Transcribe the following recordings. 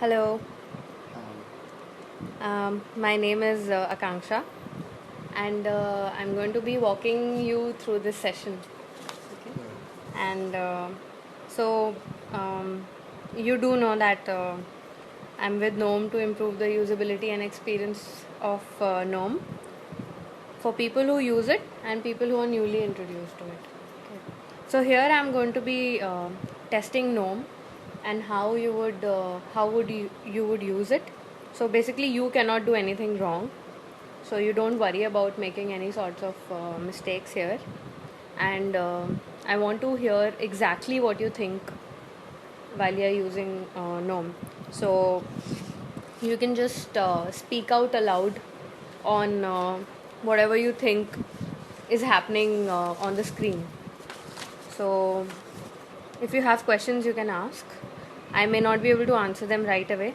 Hello, Um, my name is Akanksha, and I'm going to be walking you through this session. Okay, and so um, you do know that I'm with GNOME to improve the usability and experience of GNOME for people who use it and people who are newly introduced to it. Okay. So here I'm going to be testing GNOME and how would you would use it. So basically you cannot do anything wrong. So you don't worry about making any sorts of mistakes here. And I want to hear exactly what you think while you're using GNOME. So you can just speak out aloud on whatever you think is happening on the screen. So if you have questions, you can ask. I may not be able to answer them right away,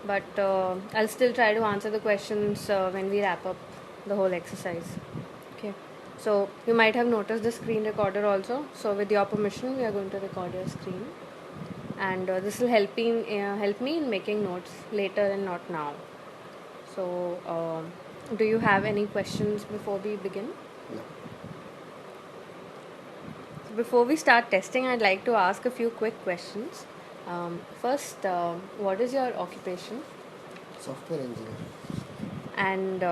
but I'll still try to answer the questions when we wrap up the whole exercise. Okay. So you might have noticed the screen recorder also. So with your permission, we are going to record your screen, and this will help me in making notes later and not now. So, do you have any questions before we begin? no. Before we start testing, I'd like to ask a few quick questions. First, what is your occupation? Software engineer. And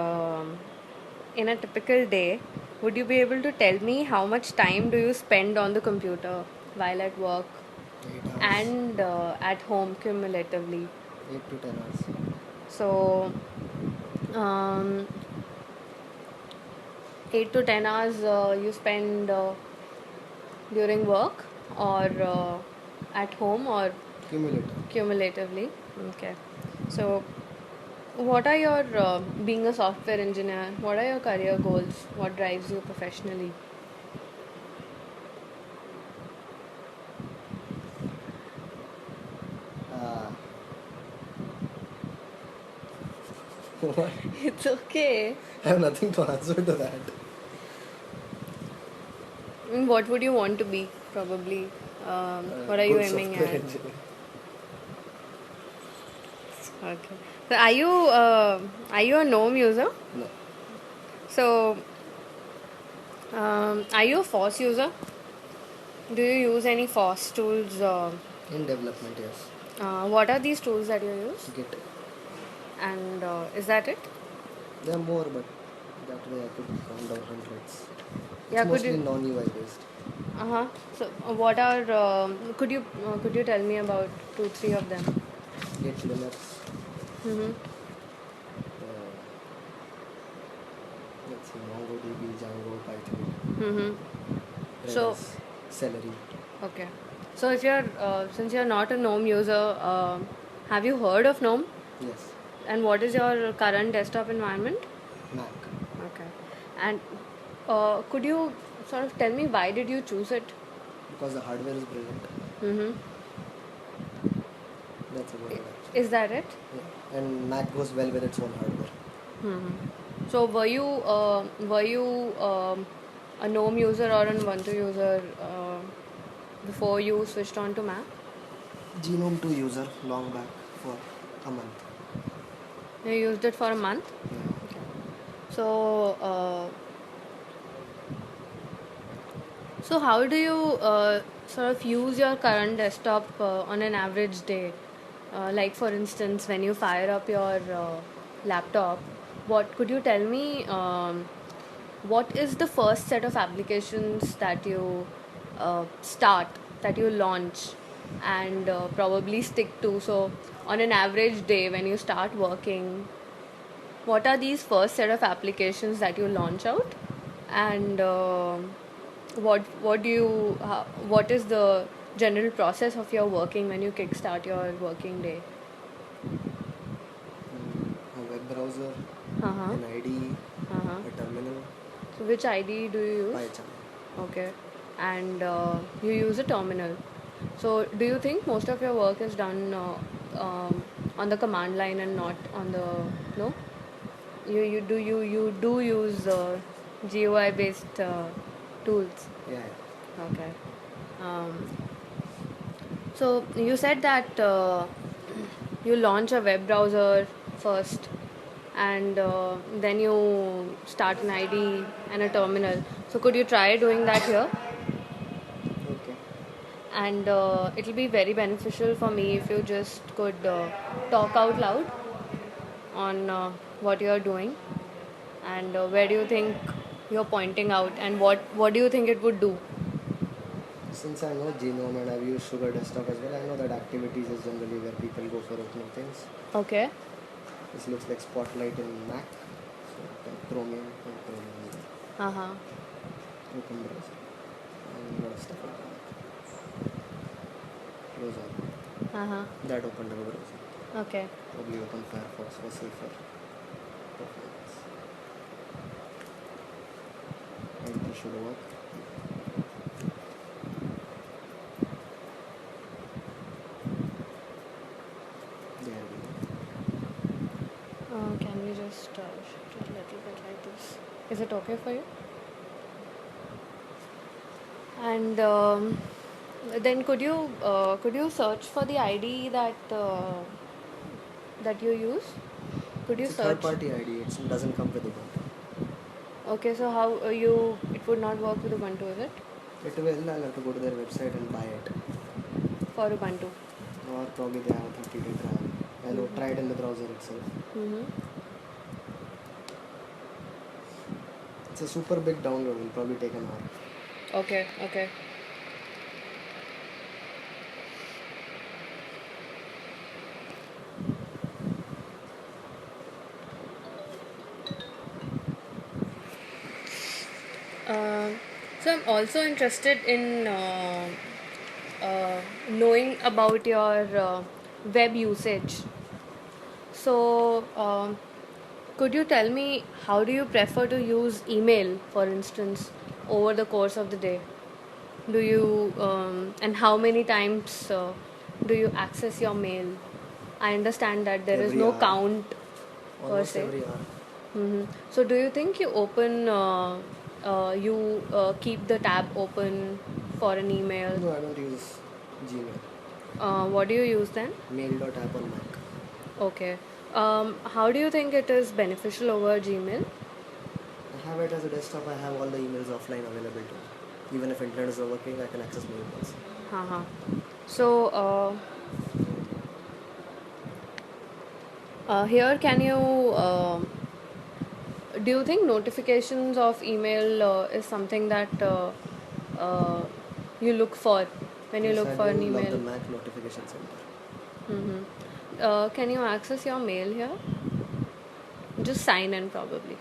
in a typical day, would you be able to tell me how much time do you spend on the computer while at work 8 hours. and at home cumulatively? 8 to 10 hours. So, um, 8 to 10 hours you spend during work or at home or Cumulative. cumulatively. Okay. So, what are your, being a software engineer, what are your career goals? What drives you professionally? Uh, what? It's okay. I have nothing to answer to that. I mean, what would you want to be, probably? What are you Good aiming software at? engineer. Okay. So, are you a GNOME user? No. So, are you a FOSS user? Do you use any FOSS tools? In development, yes. What are these tools that you use? Git. And is that it? There are more, but that way I could count down hundreds. It's Yeah, could mostly you? non-UI based. Uh-huh. So, what are? Could you tell me about two, three of them? Git, Linux. Mm-hmm. Uh, let's see, MongoDB, Django, Python, Mm-hmm. So, Redis, Celery. okay. So, if you're since you're not a GNOME user, have you heard of GNOME? Yes. And what is your current desktop environment? Mac. Okay. And could you sort of tell me why did you choose it? Because the hardware is brilliant. Mm-hmm. That's about it actually. Is that it? Yeah. And Mac goes well with its own hardware. Mm-hmm. So were you a GNOME user or an Ubuntu user before you switched on to Mac? GNOME 2 user long back for a month. You used it for a month. Yeah. So so how do you sort of use your current desktop on an average day? Like for instance, when you fire up your laptop, what could you tell me? What is the first set of applications that you start, that you launch, and probably stick to? So, on an average day, when you start working, what are these first set of applications that you launch out, and what is the general process of your working when you kickstart your working day? A web browser, Uh-huh. an IDE, Uh-huh. a terminal, So which ID do you use? PyCharm. Okay. And you use a terminal. So do you think most of your work is done on the command line and not on the, no? You do use GUI based tools. Yeah, Okay. Um, so you said that you launch a web browser first, and then you start an ID and a terminal. So could you try doing that here? Okay. And it'll be very beneficial for me if you just could talk out loud on what you're doing, and where do you think you're pointing out, and what do you think it would do? Since I know GNOME and I've used Sugar Desktop as well, I know that activities is generally where people go for opening things. Okay. This looks like Spotlight in Mac. So Chromium and Chromium. Uh-huh. Open browser. And a lot of stuff open. Close all. Uh-huh. That opened our browser. Okay. Probably open Firefox for safer performance. And it should work. There we go. Can we just shift it a little bit like this? Is it okay for you? And then could you search for the ID that you use? Could you It's a search? third-party ID. It doesn't come with Ubuntu. Okay, so how it would not work with Ubuntu, is it? It will. I'll have to go to their website and buy it. For Ubuntu. Or probably they have a 30-day trial. I know, tried in the browser itself. Mm-hmm. It's a super big download. It'll probably take an hour. Okay, okay. So I'm also interested in knowing about your web usage. So could you tell me how do you prefer to use email, for instance, over the course of the day? Do you and how many times do you access your mail? I understand that there is Every no hour. count per Almost se. every hour. So do you think you open you keep the tab open for an email? No, I don't use Gmail. What do you use then? Mail.app on Mac. Okay. How do you think it is beneficial over Gmail? I have it as a desktop. I have all the emails offline available to me. Even if internet is not working, I can access my emails. Haha. So here, can you do you think notifications of email is something that uh, you look for when you Yes, look I for do an love the email? Mac notification center. Can you access your mail here? Just sign in probably.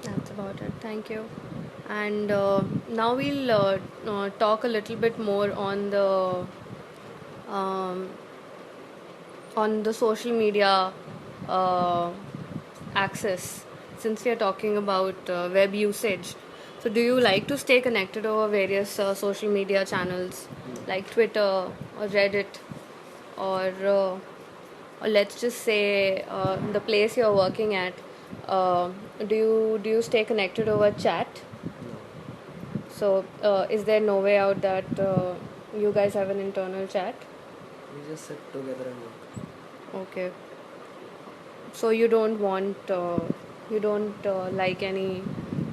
That's about it. Thank you. And now we'll talk a little bit more um, on the social media uh, access, since we are talking about web usage. So do you like to stay connected over various social media channels like Twitter or Reddit, or let's just say the place you're working at? uh, do you stay connected over chat? No. So is there no way out that you guys have an internal chat? We just sit together and work. Okay. So you don't like any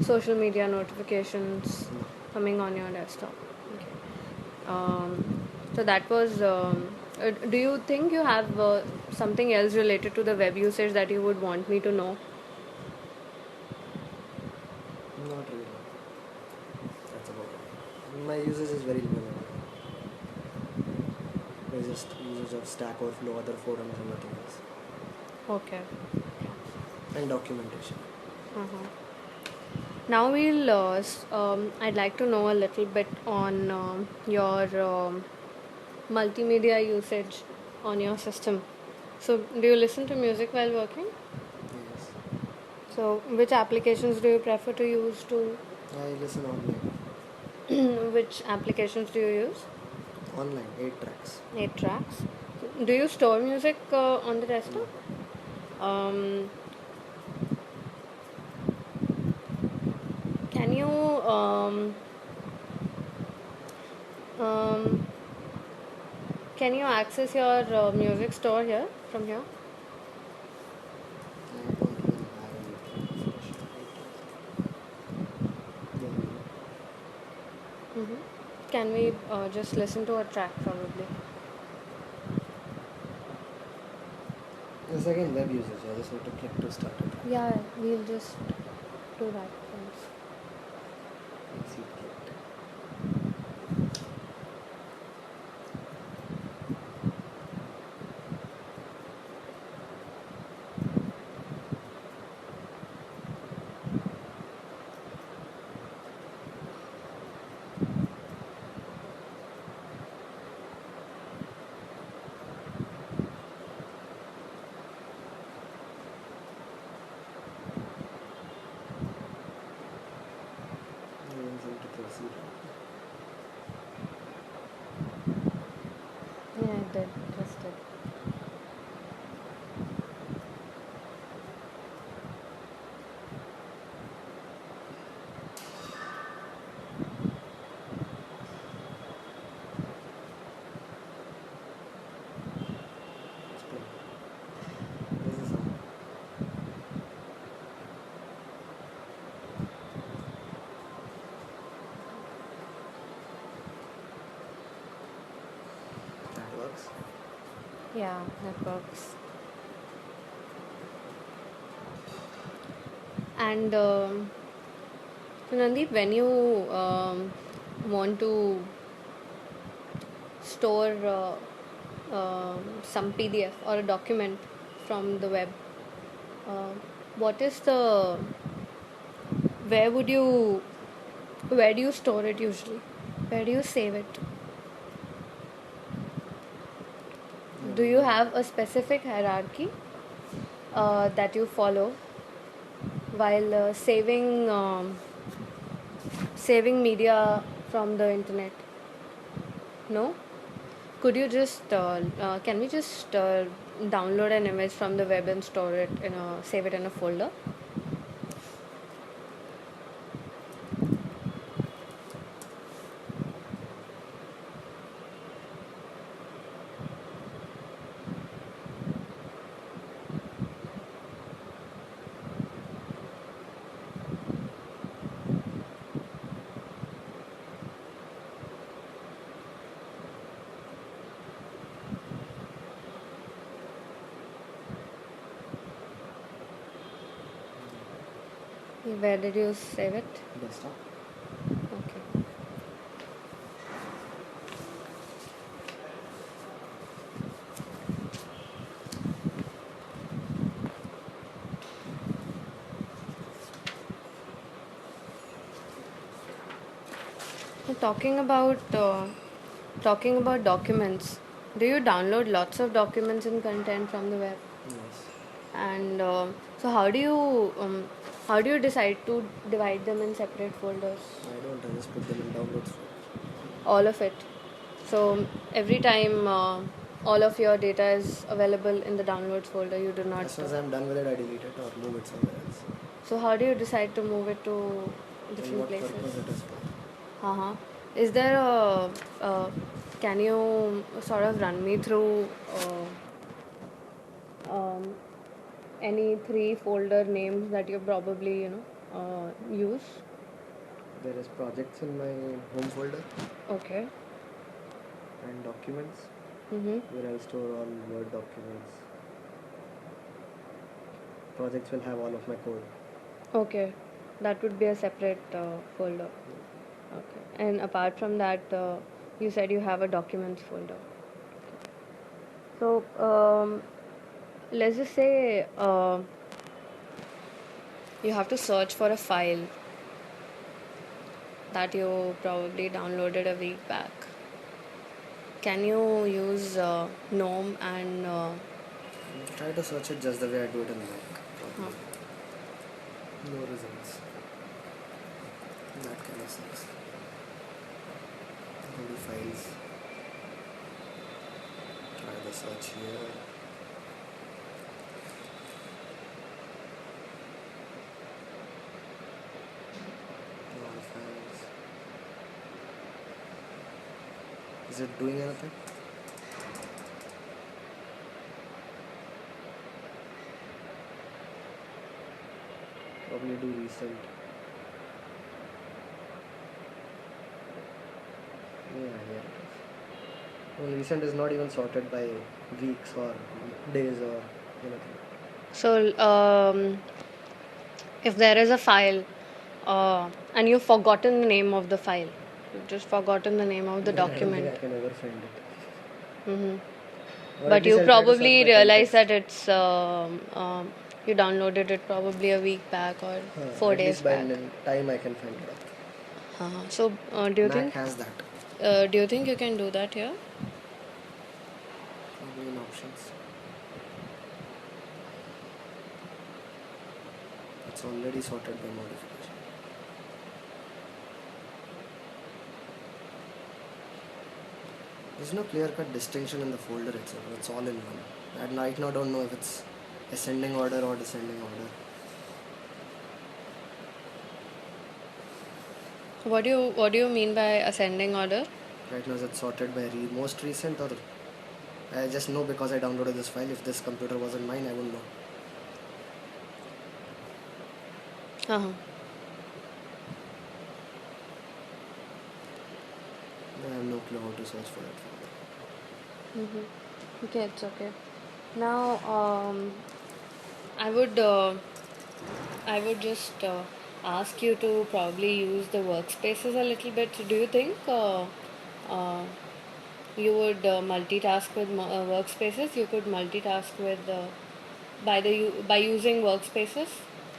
social media notifications No. coming on your desktop. Okay. So that was. Do you think you have something else related to the web usage that you would want me to know? Not really. That's about it. My usage is very limited. I just usage of Stack Overflow, other forums, and nothing else. Okay. And documentation. Uh-huh. Now I'd like to know a little bit on your multimedia usage on your system. So, do you listen to music while working? Yes. So, which applications do you prefer to use to? I listen online. Which applications do you use? Online, 8 tracks. 8 tracks. Do you store music on the No. desktop? Um, can you um, can you access your music store here from here? I don't even have an 8 track special 8 tracks. Yeah, you know. Hmm. Can we just listen to a track probably? Yes, again, web usage. I just need to click to start it. Yeah, we'll just do that once. Exit clicked. I didn't seem to proceed. Yeah, I did. Just did. It's playing. There's a sound. That works. Yeah, that works. And so Nandeep, when you want to store some PDF or a document from the web, uh, what is the where would you where do you store it usually? Where do you save it? Do you Um, have a specific hierarchy that you follow while saving media from the internet? No? Could you just can we just download an image from the web and store it in a save it in a folder? Where did you save it? desktop. Okay. So talking about documents, do you download lots of documents and content from the web? Yes. And so how do you decide to divide them in separate folders? I don't. I just put them in downloads folder. All of it. So every time all of your data is available in the downloads folder, you do not. As soon as I'm done with it, I delete it or move it somewhere else. So how do you decide to move it to And different what places? purpose it is for. Uh-huh. Is there uh, can you sort of run me through um, any three folder names that you probably use? There is projects in my home folder Okay. and documents Mm-hmm. where I'll store all Word documents. Projects will have all of my code. Okay, that would be a separate folder. Okay, and apart from that, you said you have a documents folder. So let's just say you have to search for a file that you probably downloaded a week back. Can you use GNOME and Try to search it just the way I do it in Mac. huh. Probably no results. That kind of sucks. Go to files. Try the search here. All files. Is it doing anything? Probably do recent. Yeah, here it is. Well, recent is not even sorted by weeks or days or anything. So if there is a file and you've forgotten the name of the file, you've just forgotten the name of the Then I don't think document. I can ever find it. Mm-hmm. Or at But least you I'll try to search probably by realize context. that it's you downloaded it probably a week back or 4 days At least by back. time I can find it out. So Mac has that. do you think you can do that here? Probably in options. It's already sorted by modification. There's no clear-cut distinction in the folder itself. It's all in one. I right now don't know if it's ascending order or descending order. What do you mean by ascending order? Right now it's sorted by most recent, or I just know because I downloaded this file. If this computer wasn't mine, I wouldn't know. Uh-huh. I have no clue how to search for that folder. Okay, it's okay. Now, I would just ask you to probably use the workspaces a little bit. Do you think uh, you would multitask with workspaces? You could multitask with by using workspaces.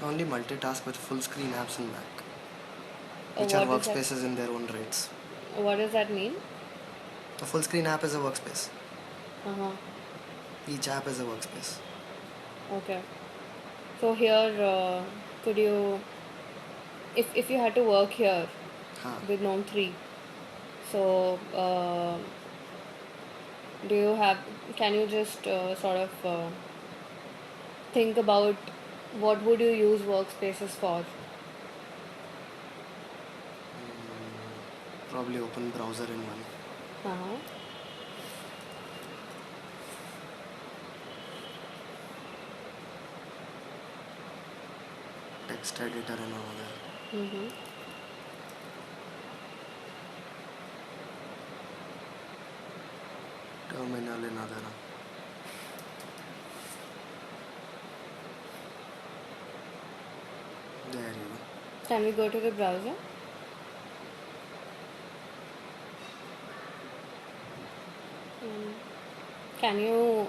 I only multitask with full screen apps in Mac, which are What does that workspaces in their own rights. What does that mean? A full screen app is a workspace. Uh-huh. Each app is a workspace. Okay. So here, could you, if you had to work here Huh. with GNOME 3, so do you have? Can you just sort of think about what would you use workspaces for? Probably open browser in one. Uh-huh. Text editor and all that. Mm-hmm. Terminal in other. There you go. Can we go to the browser? Can you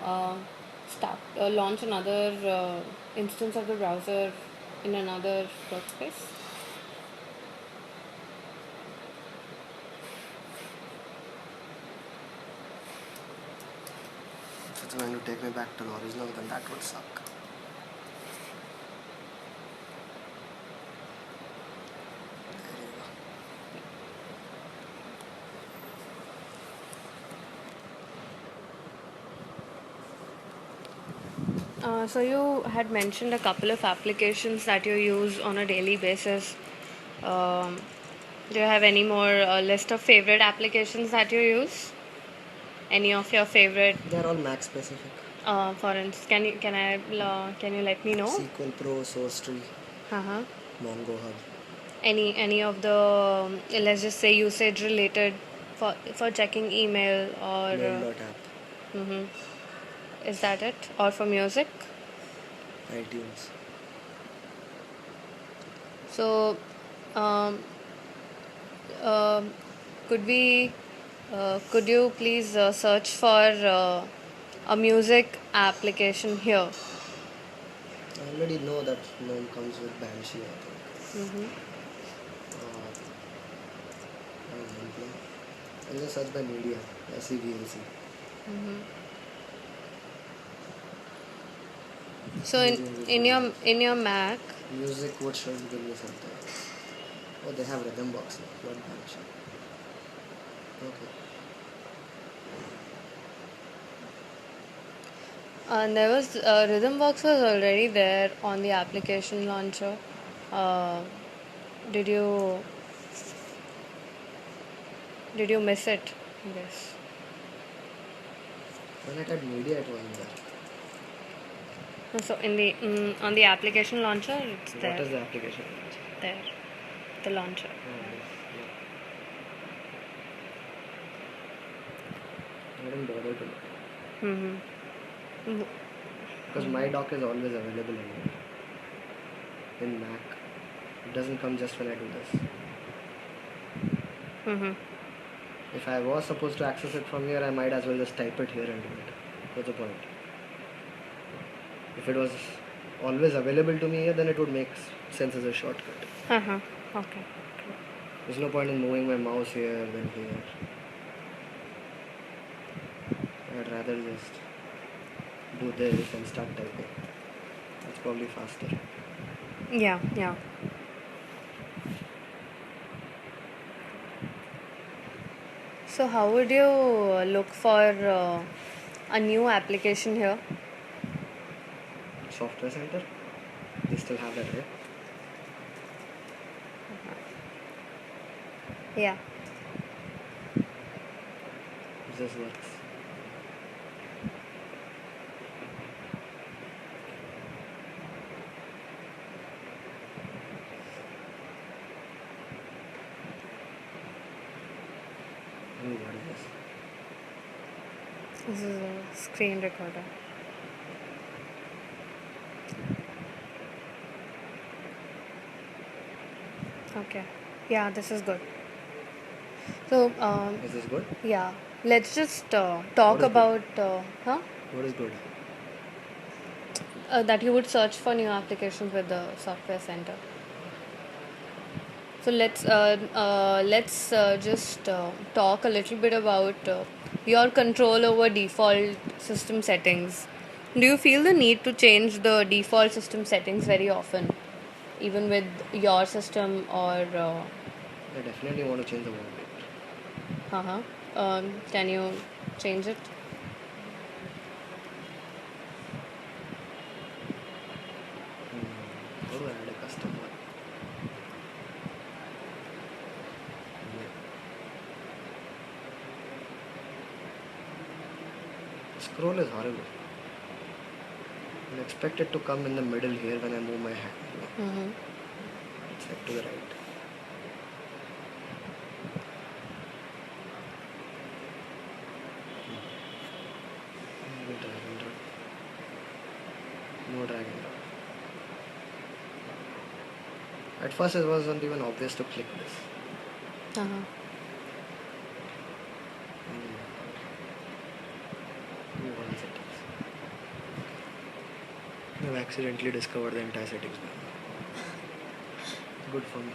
start launch another instance of the browser in another workspace? If it's going to take me back to the original, then that would suck. There you go. So you had mentioned a couple of applications that you use on a daily basis. Um, do you have any more list of favorite applications that you use? Any of your favorite? They're all Mac specific. For instance, can you let me know? SQL Pro, Source Tree, Uh-huh. Mongo Hub. Any of the let's just say usage related for checking email or Mail.app, mm-hmm. Is that it? Or for music? iTunes. So, um, um could you please search for a music application here? I already know that GNOME comes with Banshee, I think. Mm-hmm. I'll just search by media, SEVLC. So in your Mac, Music, what should give me something? Oh, they have rhythm box now, not bunch. Okay. and there was Rhythmbox was already there on the application launcher. Uh, did you miss it? Yes. When I typed media, it wasn't there. No, so in the on the application launcher, it's What there. is the application? There, the launcher. Oh, yes. Yeah. I didn't bother to look. Mm-hmm. Because my dock is always available anyway. In Mac. It doesn't come just when I do this. Mm-hmm. If I was supposed to access it from here, I might as well just type it here and do it. What's the point? If it was always available to me here, then it would make sense as a shortcut. Uh-huh. Okay. There's no point in moving my mouse here, then here. I'd rather just do this and start typing. That's probably faster. Yeah, yeah. So how would you look for a new application here? Software Center? They still have that, right? Yeah. This works. Oh, what is this? This is a screen recorder. Okay. Yeah, this is good. So, Is this good? yeah, let's just talk What is good? about, What is good? that you would search for new applications with the software center. So let's just talk a little bit about your control over default system settings. Do you feel the need to change the default system settings very often, even with your system or? I definitely want to change the wallpaper. Uh-huh. Can you change it? How do I add a custom one? Scroll is horrible. I expect it to come in the middle here when I move my hand. Mm-hmm. It's like to the right. Maybe drag and drop. No drag and drop. At first it wasn't even obvious to click this. Uh-huh. Move on settings. I've accidentally discovered the entire settings now. Good for me.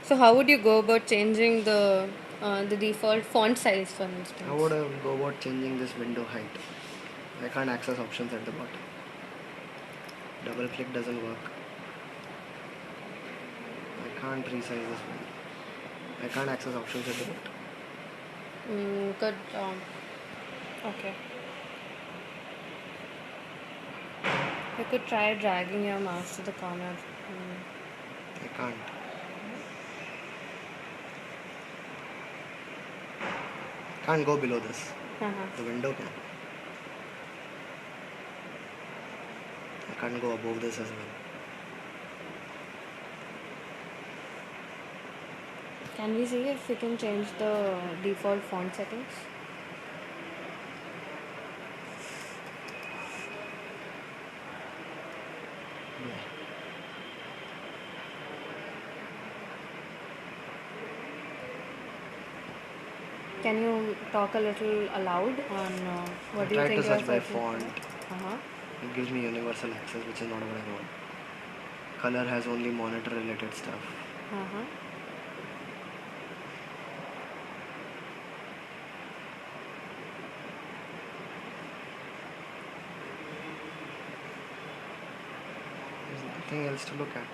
So how would you go about changing the default font size, for instance? How would I go about changing this window height? I can't access options at the bottom. Double click doesn't work. I can't resize this window. I can't access options at the bottom. Good. Okay. You could try dragging your mouse to the corner. I can't. Can't go below this. Uh-huh. The window can. I can't go above this as well. Can we see if we can change the default font settings? Yeah. Can you talk a little aloud on what I do you tried think to you're search by searching for? font. Uh-huh. It gives me universal access, which is not what I want. Color has only monitor related stuff. Uh-huh. Nothing else to look at.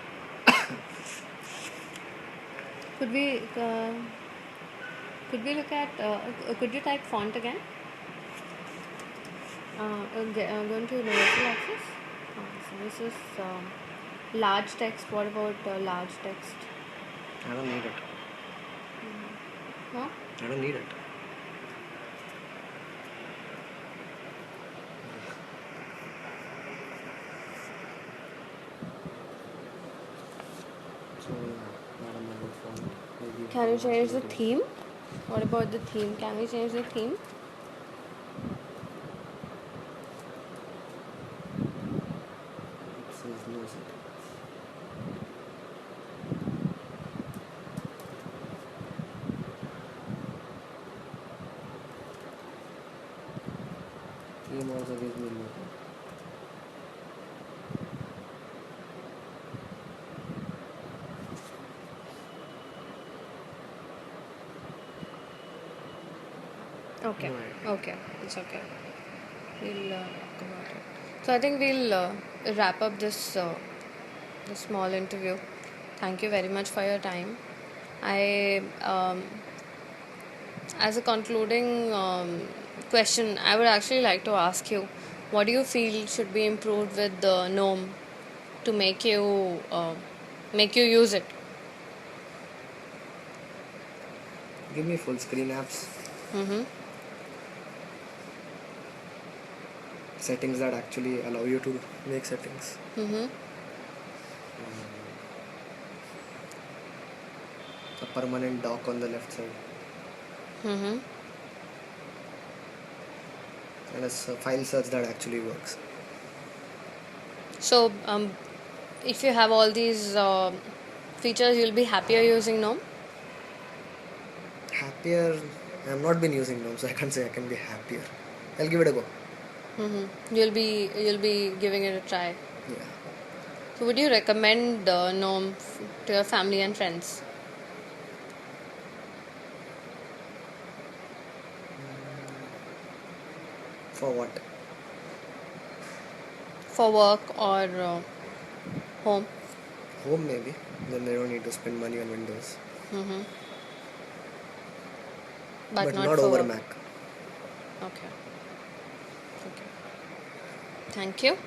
Could we look at could you type font again? Going to universal access. So this is large text. What about large text? I don't need it. No. I don't need it. So, not a mobile phone. Maybe Can you change the possibility. theme? What about the theme? Can we change the theme? It says no settings. Theme also gives me nothing. Okay. No idea. Okay. It's okay. We'll talk about it. So I think we'll wrap up this small interview. Thank you very much for your time. I As a concluding question, I would actually like to ask you, what do you feel should be improved with the GNOME to make you use it? Give me full screen apps. Mm-hmm. Settings that actually allow you to make settings. Mm-hmm. A permanent dock on the left side. Mm-hmm. And a file search that actually works. So, if you have all these features, you'll be happier using GNOME. Happier. I have not been using GNOME, so I can't say I can be happier. I'll give it a go. Mm-hmm. You'll be giving it a try. Yeah. So, would you recommend GNOME to your family and friends For what? for work or home? Home maybe. Then they don't need to spend money on Windows. Mm-hmm. But But not not for over work. Mac. Okay. Okay. Thank you.